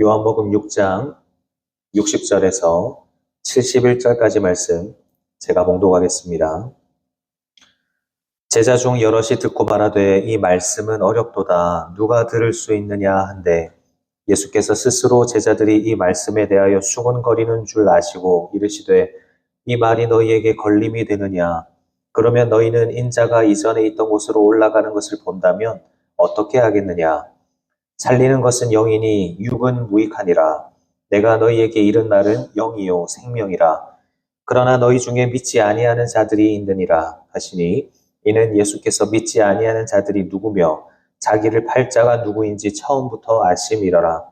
요한복음 6장 60절에서 71절까지 말씀 제가 봉독하겠습니다. 제자 중 여럿이 듣고 말하되 이 말씀은 어렵도다 누가 들을 수 있느냐 한데 예수께서 스스로 제자들이 이 말씀에 대하여 수군거리는 줄 아시고 이르시되 이 말이 너희에게 걸림이 되느냐 그러면 너희는 인자가 이전에 있던 곳으로 올라가는 것을 본다면 어떻게 하겠느냐 살리는 것은 영이니 육은 무익하니라. 내가 너희에게 이른 말은 영이요 생명이라. 그러나 너희 중에 믿지 아니하는 자들이 있느니라 하시니 이는 예수께서 믿지 아니하는 자들이 누구며 자기를 팔 자가 누구인지 처음부터 아심이러라.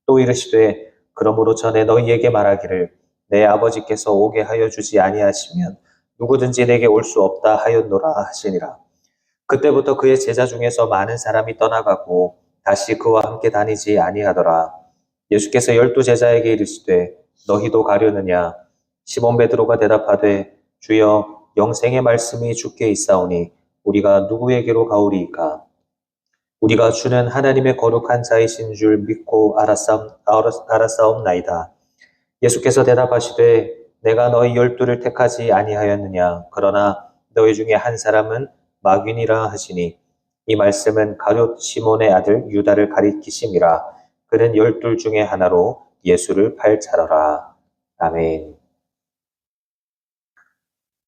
또 이르시되 그러므로 전에 너희에게 말하기를 내 아버지께서 오게 하여 주지 아니하시면 누구든지 내게 올 수 없다 하였노라 하시니라. 그때부터 그의 제자 중에서 많은 사람이 떠나가고 다시 그와 함께 다니지 아니하더라. 예수께서 12제자에게 이르시되 너희도 가려느냐? 시몬 베드로가 대답하되 주여 영생의 말씀이 주께 있사오니 우리가 누구에게로 가오리이까? 우리가 주는 하나님의 거룩한 자이신 줄 믿고 알았사옵나이다. 예수께서 대답하시되 내가 너희 12를 택하지 아니하였느냐? 그러나 너희 중에 한 사람은 마귀니라 하시니 이 말씀은 가룟 시몬의 아들 유다를 가리키심이라. 그는 12 중에 하나로 예수를 팔자러라. 아멘.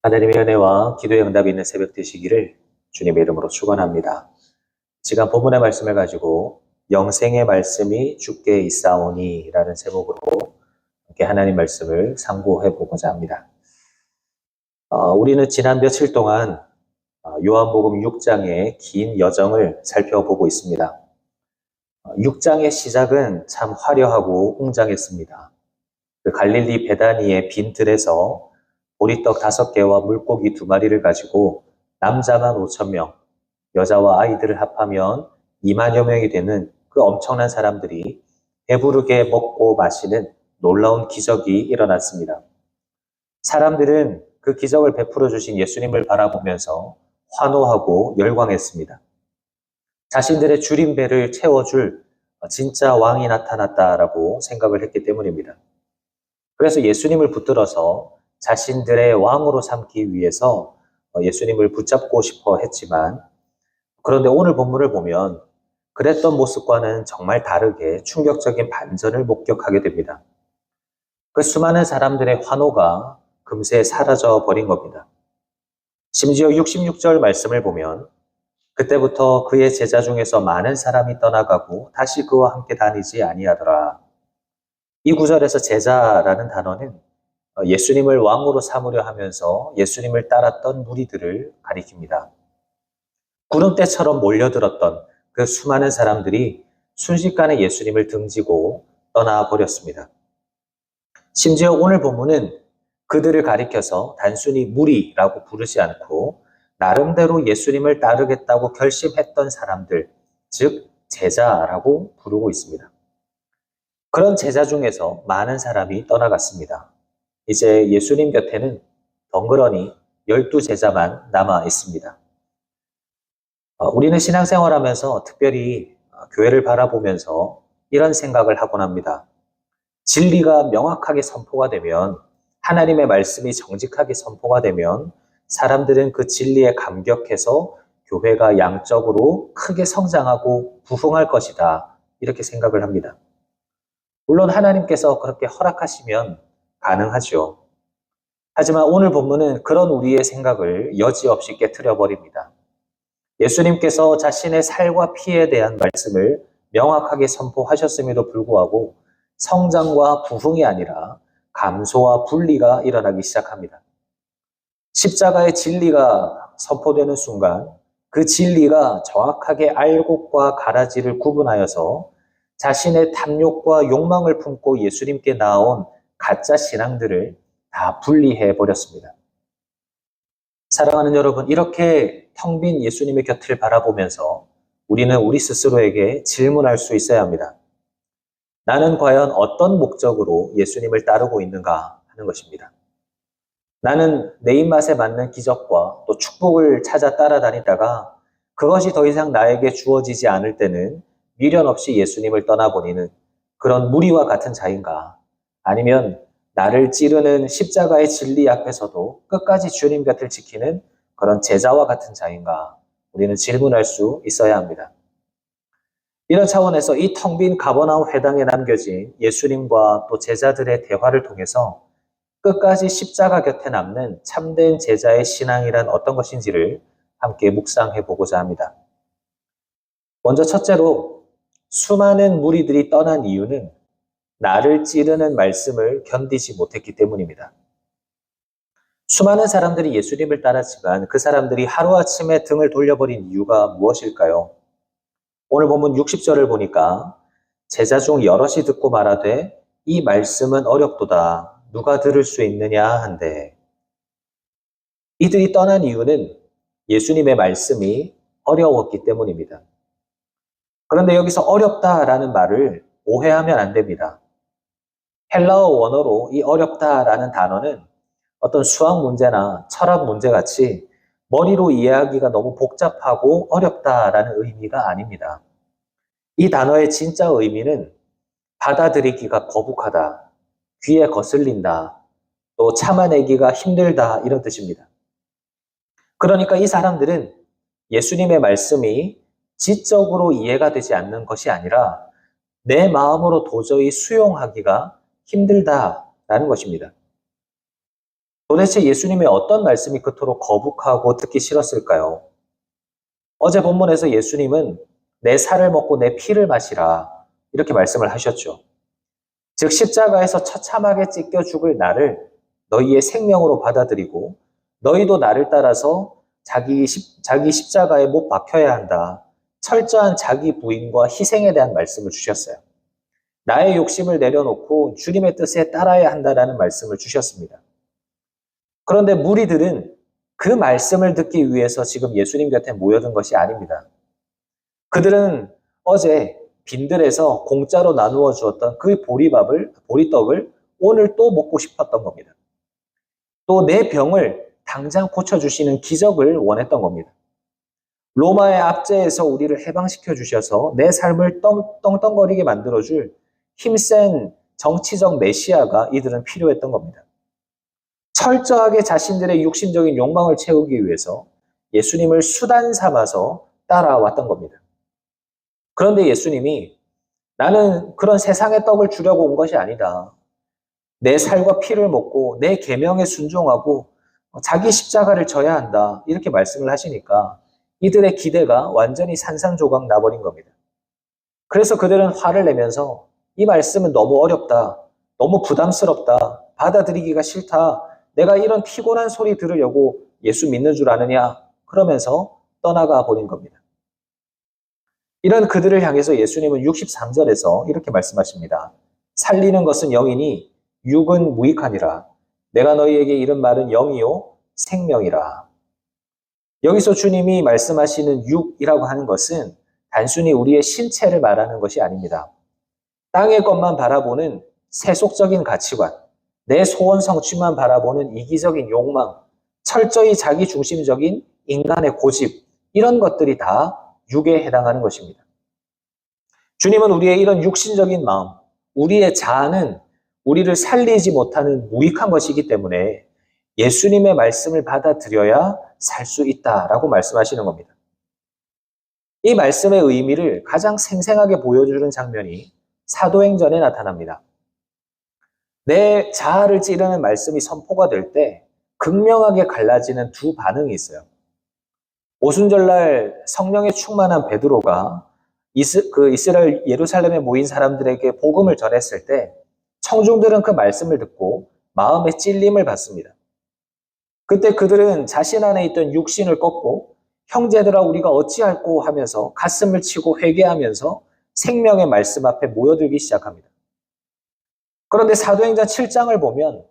하나님의 은혜와 기도의 응답이 있는 새벽 되시기를 주님의 이름으로 축원합니다. 지금 본문의 말씀을 가지고 영생의 말씀이 주께 있사오니 라는 제목으로 함께 하나님 말씀을 상고해 보고자 합니다. 우리는 지난 며칠 동안 요한복음 6장의 긴 여정을 살펴보고 있습니다. 6장의 시작은 참 화려하고 웅장했습니다. 그 갈릴리 베다니의 빈들에서 보리떡 5개와 물고기 2마리를 가지고 남자만 5,000명, 여자와 아이들을 합하면 2만여 명이 되는 그 엄청난 사람들이 배부르게 먹고 마시는 놀라운 기적이 일어났습니다. 사람들은 그 기적을 베풀어 주신 예수님을 바라보면서 환호하고 열광했습니다. 자신들의 줄인 배를 채워줄 진짜 왕이 나타났다라고 생각을 했기 때문입니다. 그래서 예수님을 붙들어서 자신들의 왕으로 삼기 위해서 예수님을 붙잡고 싶어 했지만 그런데 오늘 본문을 보면 그랬던 모습과는 정말 다르게 충격적인 반전을 목격하게 됩니다. 그 수많은 사람들의 환호가 금세 사라져 버린 겁니다. 심지어 66절 말씀을 보면 그때부터 그의 제자 중에서 많은 사람이 떠나가고 다시 그와 함께 다니지 아니하더라. 이 구절에서 제자라는 단어는 예수님을 왕으로 삼으려 하면서 예수님을 따랐던 무리들을 가리킵니다. 구름대처럼 몰려들었던 그 수많은 사람들이 순식간에 예수님을 등지고 떠나버렸습니다. 심지어 오늘 본문은 그들을 가리켜서 단순히 무리라고 부르지 않고 나름대로 예수님을 따르겠다고 결심했던 사람들, 즉 제자라고 부르고 있습니다. 그런 제자 중에서 많은 사람이 떠나갔습니다. 이제 예수님 곁에는 덩그러니 12제자만 남아 있습니다. 우리는 신앙생활하면서 특별히 교회를 바라보면서 이런 생각을 하곤 합니다. 진리가 명확하게 선포가 되면 하나님의 말씀이 정직하게 선포가 되면 사람들은 그 진리에 감격해서 교회가 양적으로 크게 성장하고 부흥할 것이다. 이렇게 생각을 합니다. 물론 하나님께서 그렇게 허락하시면 가능하죠. 하지만 오늘 본문은 그런 우리의 생각을 여지없이 깨트려 버립니다. 예수님께서 자신의 살과 피에 대한 말씀을 명확하게 선포하셨음에도 불구하고 성장과 부흥이 아니라 감소와 분리가 일어나기 시작합니다. 십자가의 진리가 선포되는 순간 그 진리가 정확하게 알곡과 가라지를 구분하여서 자신의 탐욕과 욕망을 품고 예수님께 나온 가짜 신앙들을 다 분리해 버렸습니다. 사랑하는 여러분, 이렇게 텅 빈 예수님의 곁을 바라보면서 우리는 우리 스스로에게 질문할 수 있어야 합니다. 나는 과연 어떤 목적으로 예수님을 따르고 있는가 하는 것입니다. 나는 내 입맛에 맞는 기적과 또 축복을 찾아 따라다니다가 그것이 더 이상 나에게 주어지지 않을 때는 미련 없이 예수님을 떠나보내는 그런 무리와 같은 자인가? 아니면 나를 찌르는 십자가의 진리 앞에서도 끝까지 주님 곁을 지키는 그런 제자와 같은 자인가? 우리는 질문할 수 있어야 합니다. 이런 차원에서 이 텅 빈 가버나움 회당에 남겨진 예수님과 또 제자들의 대화를 통해서 끝까지 십자가 곁에 남는 참된 제자의 신앙이란 어떤 것인지를 함께 묵상해 보고자 합니다. 먼저 첫째로 수많은 무리들이 떠난 이유는 나를 찌르는 말씀을 견디지 못했기 때문입니다. 수많은 사람들이 예수님을 따랐지만 그 사람들이 하루아침에 등을 돌려버린 이유가 무엇일까요? 오늘 본문 60절을 보니까 제자 중 여럿이 듣고 말하되 이 말씀은 어렵도다. 누가 들을 수 있느냐 한데 이들이 떠난 이유는 예수님의 말씀이 어려웠기 때문입니다. 그런데 여기서 어렵다라는 말을 오해하면 안 됩니다. 헬라어 원어로 이 어렵다라는 단어는 어떤 수학 문제나 철학 문제 같이 머리로 이해하기가 너무 복잡하고 어렵다라는 의미가 아닙니다. 이 단어의 진짜 의미는 받아들이기가 거북하다, 귀에 거슬린다, 또 참아내기가 힘들다 이런 뜻입니다. 그러니까 이 사람들은 예수님의 말씀이 지적으로 이해가 되지 않는 것이 아니라 내 마음으로 도저히 수용하기가 힘들다라는 것입니다. 도대체 예수님의 어떤 말씀이 그토록 거북하고 듣기 싫었을까요? 어제 본문에서 예수님은 내 살을 먹고 내 피를 마시라 이렇게 말씀을 하셨죠. 즉 십자가에서 처참하게 찢겨 죽을 나를 너희의 생명으로 받아들이고 너희도 나를 따라서 자기 십자가에 못 박혀야 한다. 철저한 자기 부인과 희생에 대한 말씀을 주셨어요. 나의 욕심을 내려놓고 주님의 뜻에 따라야 한다라는 말씀을 주셨습니다. 그런데 무리들은 그 말씀을 듣기 위해서 지금 예수님 곁에 모여든 것이 아닙니다. 그들은 어제 빈들에서 공짜로 나누어 주었던 그 보리떡을 오늘 또 먹고 싶었던 겁니다. 또 내 병을 당장 고쳐주시는 기적을 원했던 겁니다. 로마의 압제에서 우리를 해방시켜 주셔서 내 삶을 떵떵거리게 만들어줄 힘센 정치적 메시아가 이들은 필요했던 겁니다. 철저하게 자신들의 육신적인 욕망을 채우기 위해서 예수님을 수단 삼아서 따라왔던 겁니다. 그런데 예수님이 나는 그런 세상의 떡을 주려고 온 것이 아니다. 내 살과 피를 먹고 내 계명에 순종하고 자기 십자가를 져야 한다. 이렇게 말씀을 하시니까 이들의 기대가 완전히 산산조각 나버린 겁니다. 그래서 그들은 화를 내면서 이 말씀은 너무 어렵다. 너무 부담스럽다. 받아들이기가 싫다. 내가 이런 피곤한 소리 들으려고 예수 믿는 줄 아느냐? 그러면서 떠나가 버린 겁니다. 이런 그들을 향해서 예수님은 63절에서 이렇게 말씀하십니다. 살리는 것은 영이니 육은 무익하니라. 내가 너희에게 이른 말은 영이요 생명이라. 여기서 주님이 말씀하시는 육이라고 하는 것은 단순히 우리의 신체를 말하는 것이 아닙니다. 땅의 것만 바라보는 세속적인 가치관, 내 소원 성취만 바라보는 이기적인 욕망, 철저히 자기 중심적인 인간의 고집, 이런 것들이 다 육에 해당하는 것입니다. 주님은 우리의 이런 육신적인 마음, 우리의 자아는 우리를 살리지 못하는 무익한 것이기 때문에 예수님의 말씀을 받아들여야 살 수 있다라고 말씀하시는 겁니다. 이 말씀의 의미를 가장 생생하게 보여주는 장면이 사도행전에 나타납니다. 내 자아를 찌르는 말씀이 선포가 될 때 극명하게 갈라지는 두 반응이 있어요. 오순절날 성령에 충만한 베드로가 이스라엘 예루살렘에 모인 사람들에게 복음을 전했을 때 청중들은 그 말씀을 듣고 마음의 찔림을 받습니다. 그때 그들은 자신 안에 있던 육신을 꺾고 형제들아 우리가 어찌할꼬 하면서 가슴을 치고 회개하면서 생명의 말씀 앞에 모여들기 시작합니다. 그런데 사도행전 7장을 보면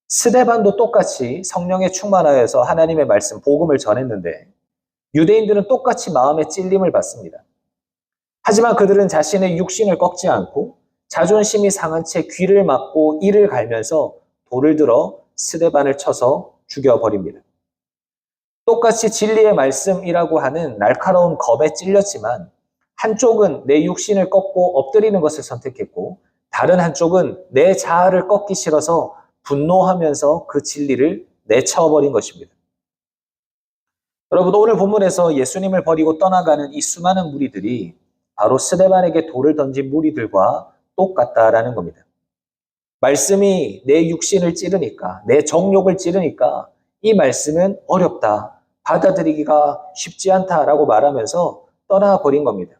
스데반도 똑같이 성령에 충만하여서 하나님의 말씀 복음을 전했는데 유대인들은 똑같이 마음의 찔림을 받습니다. 하지만 그들은 자신의 육신을 꺾지 않고 자존심이 상한 채 귀를 막고 이를 갈면서 돌을 들어 스데반을 쳐서 죽여버립니다. 똑같이 진리의 말씀이라고 하는 날카로운 검에 찔렸지만 한쪽은 내 육신을 꺾고 엎드리는 것을 선택했고 다른 한쪽은 내 자아를 꺾기 싫어서 분노하면서 그 진리를 내쳐버린 것입니다. 여러분, 오늘 본문에서 예수님을 버리고 떠나가는 이 수많은 무리들이 바로 스데반에게 돌을 던진 무리들과 똑같다라는 겁니다. 말씀이 내 육신을 찌르니까, 내 정욕을 찌르니까 이 말씀은 어렵다, 받아들이기가 쉽지 않다라고 말하면서 떠나버린 겁니다.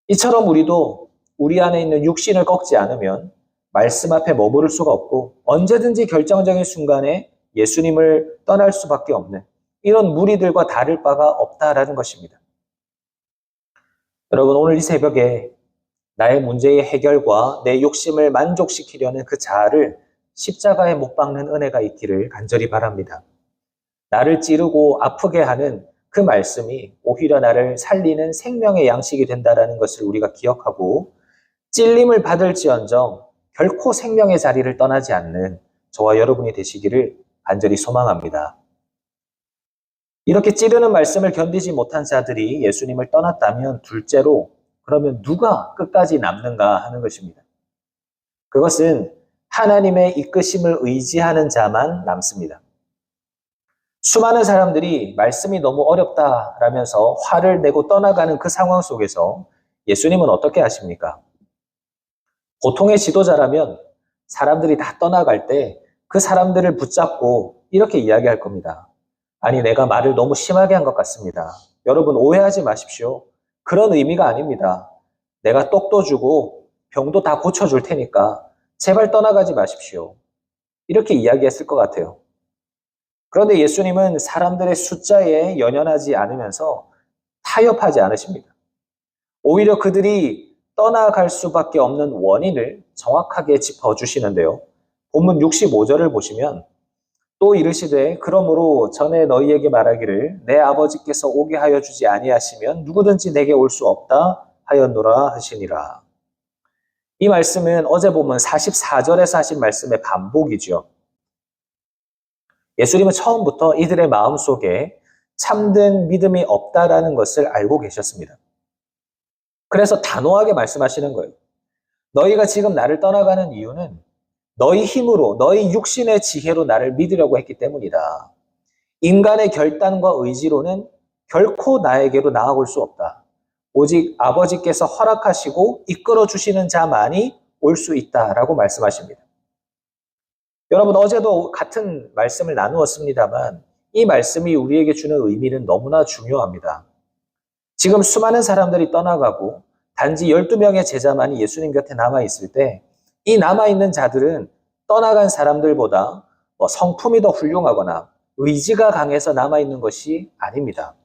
이처럼 우리도 우리 안에 있는 육신을 꺾지 않으면 말씀 앞에 머무를 수가 없고 언제든지 결정적인 순간에 예수님을 떠날 수밖에 없는 이런 무리들과 다를 바가 없다라는 것입니다. 여러분, 오늘 이 새벽에 나의 문제의 해결과 내 욕심을 만족시키려는 그 자아를 십자가에 못 박는 은혜가 있기를 간절히 바랍니다. 나를 찌르고 아프게 하는 그 말씀이 오히려 나를 살리는 생명의 양식이 된다는 것을 우리가 기억하고 찔림을 받을지언정 결코 생명의 자리를 떠나지 않는 저와 여러분이 되시기를 간절히 소망합니다. 이렇게 찌르는 말씀을 견디지 못한 자들이 예수님을 떠났다면 둘째로 그러면 누가 끝까지 남는가 하는 것입니다. 그것은 하나님의 이끄심을 의지하는 자만 남습니다. 수많은 사람들이 말씀이 너무 어렵다라면서 화를 내고 떠나가는 그 상황 속에서 예수님은 어떻게 하십니까? 보통의 지도자라면 사람들이 다 떠나갈 때 그 사람들을 붙잡고 이렇게 이야기할 겁니다. 아니, 내가 말을 너무 심하게 한 것 같습니다. 여러분, 오해하지 마십시오. 그런 의미가 아닙니다. 내가 떡도 주고 병도 다 고쳐줄 테니까 제발 떠나가지 마십시오. 이렇게 이야기했을 것 같아요. 그런데 예수님은 사람들의 숫자에 연연하지 않으면서 타협하지 않으십니다. 오히려 그들이 떠나갈 수밖에 없는 원인을 정확하게 짚어주시는데요. 본문 65절을 보시면 또 이르시되 그러므로 전에 너희에게 말하기를 내 아버지께서 오게 하여 주지 아니하시면 누구든지 내게 올 수 없다 하였노라 하시니라. 이 말씀은 어제 본문 44절에서 하신 말씀의 반복이죠. 예수님은 처음부터 이들의 마음속에 참된 믿음이 없다라는 것을 알고 계셨습니다. 그래서 단호하게 말씀하시는 거예요. 너희가 지금 나를 떠나가는 이유는 너희 힘으로, 너희 육신의 지혜로 나를 믿으려고 했기 때문이다. 인간의 결단과 의지로는 결코 나에게로 나아올 수 없다. 오직 아버지께서 허락하시고 이끌어 주시는 자만이 올 수 있다라고 말씀하십니다. 여러분, 어제도 같은 말씀을 나누었습니다만 이 말씀이 우리에게 주는 의미는 너무나 중요합니다. 지금 수많은 사람들이 떠나가고 단지 12명의 제자만이 예수님 곁에 남아있을 때 이 남아있는 자들은 떠나간 사람들보다 성품이 더 훌륭하거나 의지가 강해서 남아있는 것이 아닙니다.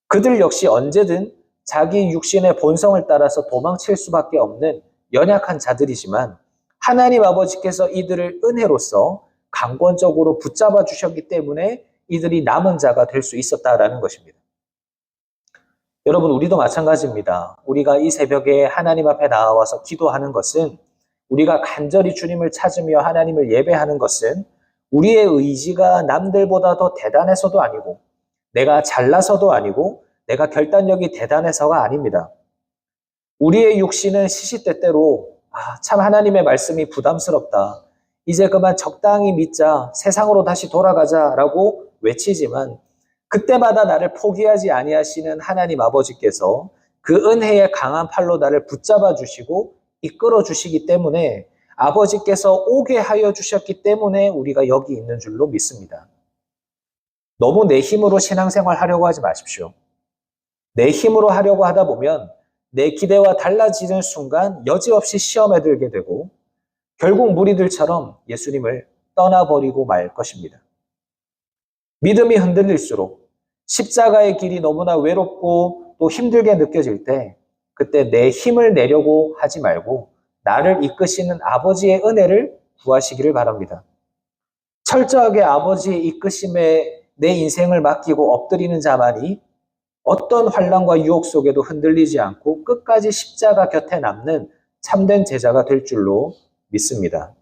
그들 역시 언제든 자기 육신의 본성을 따라서 도망칠 수밖에 없는 연약한 자들이지만 하나님 아버지께서 이들을 은혜로서 강권적으로 붙잡아 주셨기 때문에 이들이 남은 자가 될 수 있었다라는 것입니다. 여러분, 우리도 마찬가지입니다. 우리가 이 새벽에 하나님 앞에 나와서 기도하는 것은, 우리가 간절히 주님을 찾으며 하나님을 예배하는 것은 우리의 의지가 남들보다 더 대단해서도 아니고 내가 잘나서도 아니고 내가 결단력이 대단해서가 아닙니다. 우리의 육신은 시시때때로 참 하나님의 말씀이 부담스럽다, 이제 그만 적당히 믿자, 세상으로 다시 돌아가자라고 외치지만 그때마다 나를 포기하지 아니하시는 하나님 아버지께서 그 은혜의 강한 팔로 나를 붙잡아 주시고 이끌어 주시기 때문에, 아버지께서 오게 하여 주셨기 때문에 우리가 여기 있는 줄로 믿습니다. 너무 내 힘으로 신앙생활 하려고 하지 마십시오. 내 힘으로 하려고 하다 보면 내 기대와 달라지는 순간 여지없이 시험에 들게 되고 결국 무리들처럼 예수님을 떠나버리고 말 것입니다. 믿음이 흔들릴수록, 십자가의 길이 너무나 외롭고 또 힘들게 느껴질 때 그때 내 힘을 내려고 하지 말고 나를 이끄시는 아버지의 은혜를 구하시기를 바랍니다. 철저하게 아버지의 이끄심에 내 인생을 맡기고 엎드리는 자만이 어떤 환난과 유혹 속에도 흔들리지 않고 끝까지 십자가 곁에 남는 참된 제자가 될 줄로 믿습니다.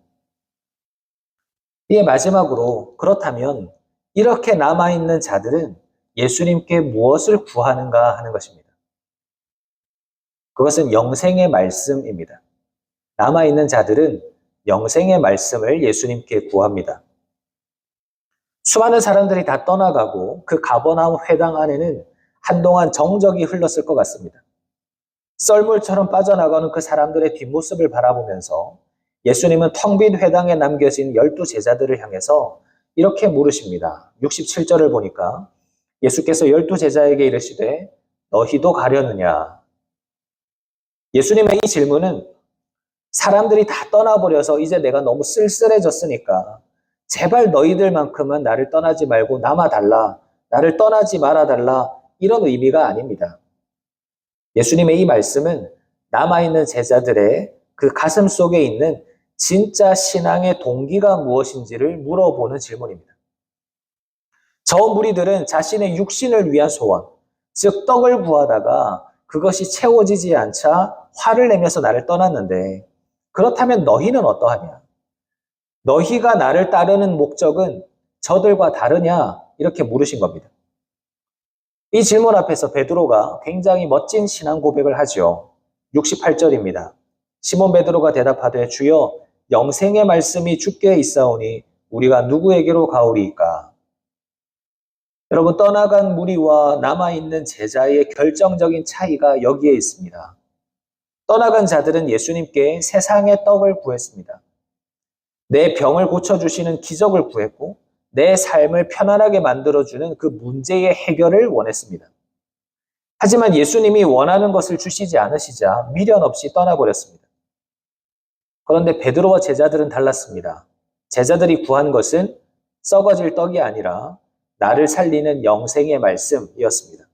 이에 마지막으로, 그렇다면 이렇게 남아있는 자들은 예수님께 무엇을 구하는가 하는 것입니다. 그것은 영생의 말씀입니다. 남아있는 자들은 영생의 말씀을 예수님께 구합니다. 수많은 사람들이 다 떠나가고 그 가버나움 회당 안에는 한동안 정적이 흘렀을 것 같습니다. 썰물처럼 빠져나가는 그 사람들의 뒷모습을 바라보면서 예수님은 텅 빈 회당에 남겨진 12 제자들을 향해서 이렇게 물으십니다. 67절을 보니까 예수께서 12 제자에게 이르시되 너희도 가려느냐. 예수님의 이 질문은 사람들이 다 떠나버려서 이제 내가 너무 쓸쓸해졌으니까 제발 너희들만큼은 나를 떠나지 말고 남아달라. 나를 떠나지 말아달라. 이런 의미가 아닙니다. 예수님의 이 말씀은 남아있는 제자들의 그 가슴 속에 있는 진짜 신앙의 동기가 무엇인지를 물어보는 질문입니다. 저 무리들은 자신의 육신을 위한 소원, 즉 떡을 구하다가 그것이 채워지지 않자 화를 내면서 나를 떠났는데 그렇다면 너희는 어떠하냐? 너희가 나를 따르는 목적은 저들과 다르냐? 이렇게 물으신 겁니다. 이 질문 앞에서 베드로가 굉장히 멋진 신앙 고백을 하죠. 68절입니다. 시몬 베드로가 대답하되 주여 영생의 말씀이 주께 있사오니 우리가 누구에게로 가오리이까? 여러분 떠나간 무리와 남아있는 제자의 결정적인 차이가 여기에 있습니다. 떠나간 자들은 예수님께 세상의 떡을 구했습니다. 내 병을 고쳐주시는 기적을 구했고 내 삶을 편안하게 만들어주는 그 문제의 해결을 원했습니다. 하지만 예수님이 원하는 것을 주시지 않으시자 미련 없이 떠나버렸습니다. 그런데 베드로와 제자들은 달랐습니다. 제자들이 구한 것은 썩어질 떡이 아니라 나를 살리는 영생의 말씀이었습니다.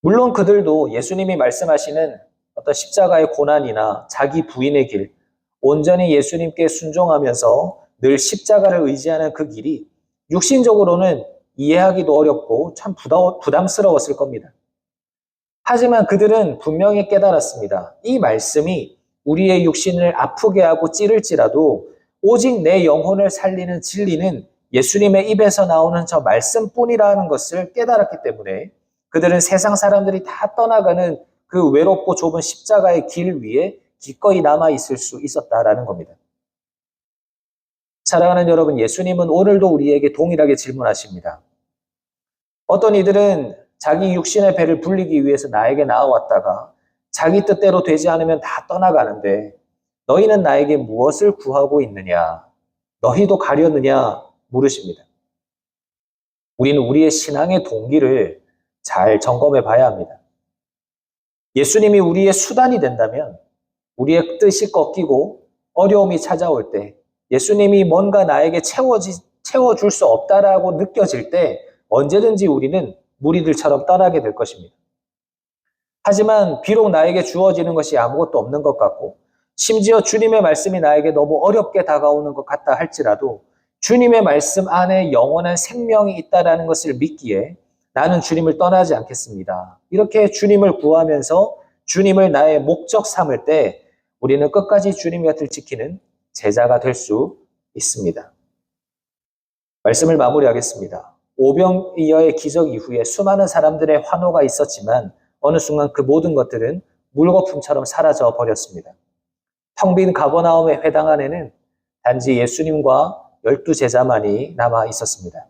물론 그들도 예수님이 말씀하시는 어떤 십자가의 고난이나 자기 부인의 길, 온전히 예수님께 순종하면서 늘 십자가를 의지하는 그 길이 육신적으로는 이해하기도 어렵고 참 부담스러웠을 겁니다. 하지만 그들은 분명히 깨달았습니다. 이 말씀이 우리의 육신을 아프게 하고 찌를지라도 오직 내 영혼을 살리는 진리는 예수님의 입에서 나오는 저 말씀뿐이라는 것을 깨달았기 때문에 그들은 세상 사람들이 다 떠나가는 그 외롭고 좁은 십자가의 길 위에 기꺼이 남아있을 수 있었다라는 겁니다. 사랑하는 여러분, 예수님은 오늘도 우리에게 동일하게 질문하십니다. 어떤 이들은 자기 육신의 배를 불리기 위해서 나에게 나아왔다가 자기 뜻대로 되지 않으면 다 떠나가는데 너희는 나에게 무엇을 구하고 있느냐? 너희도 가려느냐? 물으십니다. 우리는 우리의 신앙의 동기를 잘 점검해 봐야 합니다. 예수님이 우리의 수단이 된다면 우리의 뜻이 꺾이고 어려움이 찾아올 때 예수님이 뭔가 나에게 채워줄 수 없다라고 느껴질 때 언제든지 우리는 무리들처럼 떠나게 될 것입니다. 하지만 비록 나에게 주어지는 것이 아무것도 없는 것 같고 심지어 주님의 말씀이 나에게 너무 어렵게 다가오는 것 같다 할지라도 주님의 말씀 안에 영원한 생명이 있다는 것을 믿기에 나는 주님을 떠나지 않겠습니다. 이렇게 주님을 구하면서 주님을 나의 목적 삼을 때 우리는 끝까지 주님 곁을 지키는 제자가 될 수 있습니다. 말씀을 마무리하겠습니다. 오병이어의 기적 이후에 수많은 사람들의 환호가 있었지만 어느 순간 그 모든 것들은 물거품처럼 사라져 버렸습니다. 텅 빈 가버나움의 회당 안에는 단지 예수님과 12 제자만이 남아 있었습니다.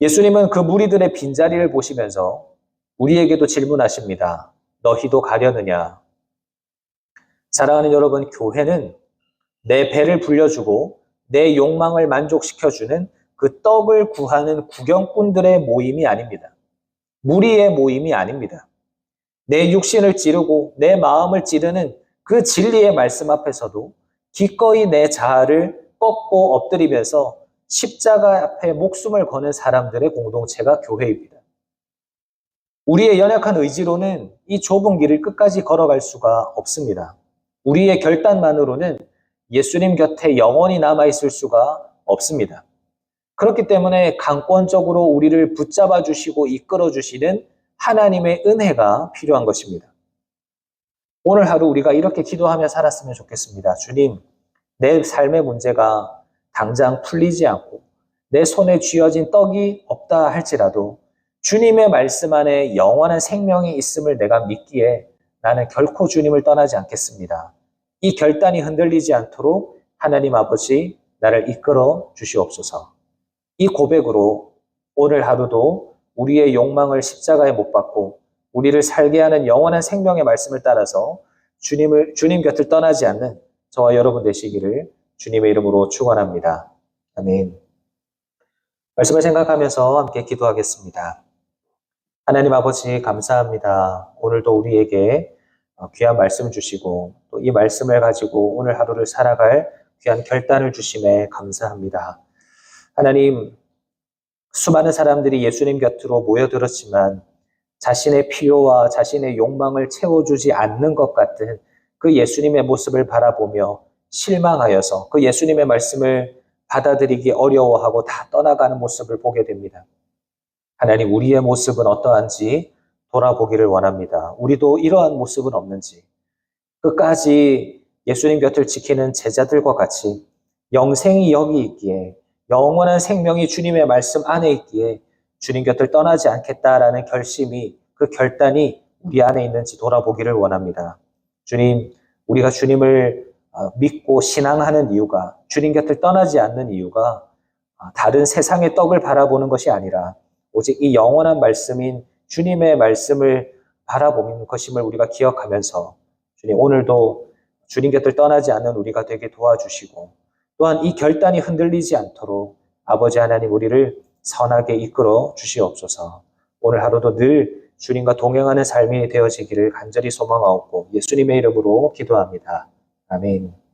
예수님은 그 무리들의 빈자리를 보시면서 우리에게도 질문하십니다. 너희도 가려느냐? 사랑하는 여러분, 교회는 내 배를 불려주고 내 욕망을 만족시켜주는 그 떡을 구하는 구경꾼들의 모임이 아닙니다. 무리의 모임이 아닙니다. 내 육신을 찌르고 내 마음을 찌르는 그 진리의 말씀 앞에서도 기꺼이 내 자아를 꺾고 엎드리면서 십자가 앞에 목숨을 거는 사람들의 공동체가 교회입니다. 우리의 연약한 의지로는 이 좁은 길을 끝까지 걸어갈 수가 없습니다. 우리의 결단만으로는 예수님 곁에 영원히 남아있을 수가 없습니다. 그렇기 때문에 강권적으로 우리를 붙잡아 주시고 이끌어 주시는 하나님의 은혜가 필요한 것입니다. 오늘 하루 우리가 이렇게 기도하며 살았으면 좋겠습니다. 주님, 내 삶의 문제가 당장 풀리지 않고 내 손에 쥐어진 떡이 없다 할지라도 주님의 말씀 안에 영원한 생명이 있음을 내가 믿기에 나는 결코 주님을 떠나지 않겠습니다. 이 결단이 흔들리지 않도록 하나님 아버지 나를 이끌어 주시옵소서. 이 고백으로 오늘 하루도 우리의 욕망을 십자가에 못 박고 우리를 살게 하는 영원한 생명의 말씀을 따라서 주님 곁을 떠나지 않는 저와 여러분 되시기를 주님의 이름으로 축원합니다. 아멘. 말씀을 생각하면서 함께 기도하겠습니다. 하나님 아버지 감사합니다. 오늘도 우리에게 귀한 말씀 주시고 또 이 말씀을 가지고 오늘 하루를 살아갈 귀한 결단을 주심에 감사합니다. 하나님, 수많은 사람들이 예수님 곁으로 모여들었지만 자신의 필요와 자신의 욕망을 채워주지 않는 것 같은 그 예수님의 모습을 바라보며 실망하여서 그 예수님의 말씀을 받아들이기 어려워하고 다 떠나가는 모습을 보게 됩니다. 하나님, 우리의 모습은 어떠한지 돌아보기를 원합니다. 우리도 이러한 모습은 없는지 끝까지 예수님 곁을 지키는 제자들과 같이 영생이 여기 있기에 영원한 생명이 주님의 말씀 안에 있기에 주님 곁을 떠나지 않겠다라는 결심이 그 결단이 우리 안에 있는지 돌아보기를 원합니다. 주님, 우리가 주님을 믿고 신앙하는 이유가 주님 곁을 떠나지 않는 이유가 다른 세상의 떡을 바라보는 것이 아니라 오직 이 영원한 말씀인 주님의 말씀을 바라보는 것임을 우리가 기억하면서 주님 오늘도 주님 곁을 떠나지 않는 우리가 되게 도와주시고 또한 이 결단이 흔들리지 않도록 아버지 하나님 우리를 선하게 이끌어 주시옵소서. 오늘 하루도 늘 주님과 동행하는 삶이 되어지기를 간절히 소망하옵고 예수님의 이름으로 기도합니다. 아멘.